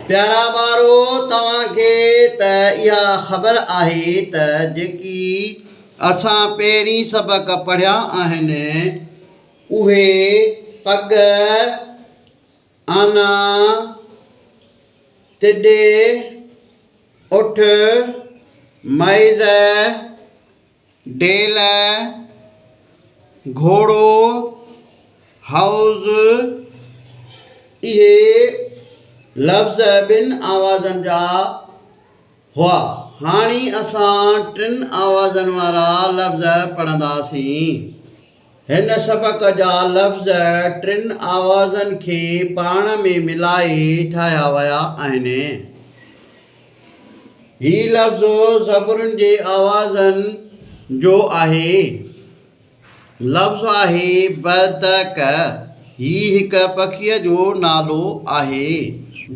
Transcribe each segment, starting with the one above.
प्यारा ॿारो तव्हांखे त इहा ख़बर आहे त जेकी असां पहिरीं सबक़ पढ़िया आहिनि उहे पग आना तिॾे उठ मैज़ डेल घोड़ो हाउज़ इहे लफ़्ज़ ॿिनि आवाज़नि जा हुआ। हाणे असां टिनि आवाज़नि वारा लफ़्ज़ पढ़ंदासीं। हिन सबक़ जा लफ़्ज़ टिनि आवाज़नि खे पाण में मिलाए ठाहिया विया आहिनि। हीउ लफ़्ज़ ज़बरुनि जे आवाज़नि जो आहे। लफ़्ज़ आहे बदक। हीउ हिकु पखीअ जो नालो आहे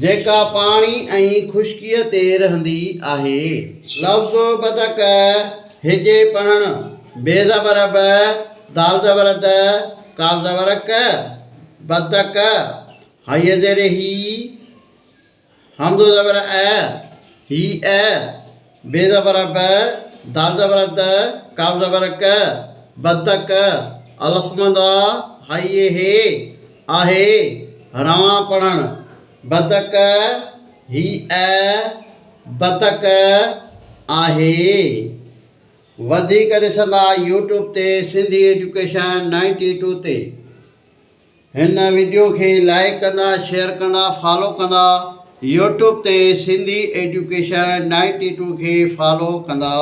जेका पाणी ऐं ख़ुश्कीअ ते रहंदी आहे। लफ़्ज़ बदक हिजे पढ़णु बेज़बर ब दाल ज़बर द काफ़ ज़बर क बदक हय ज़ेर ही हमदो ज़बर ही बेज़बर ब दाल ज़बर द काफ़ ज़बर क बदक अलफ़मंदा हय हे आहे रवां पढ़णु बदक ही बदक आहे। वधीक ॾिसंदा यूट्यूब ते सिंधी एजुकेशन 92 ते। हिन वीडियो खे लाइक कंदा शेयर कंदा फॉलो कंदा यूट्यूब ते सिंधी एजुकेशन 92 खे फॉलो कंदा।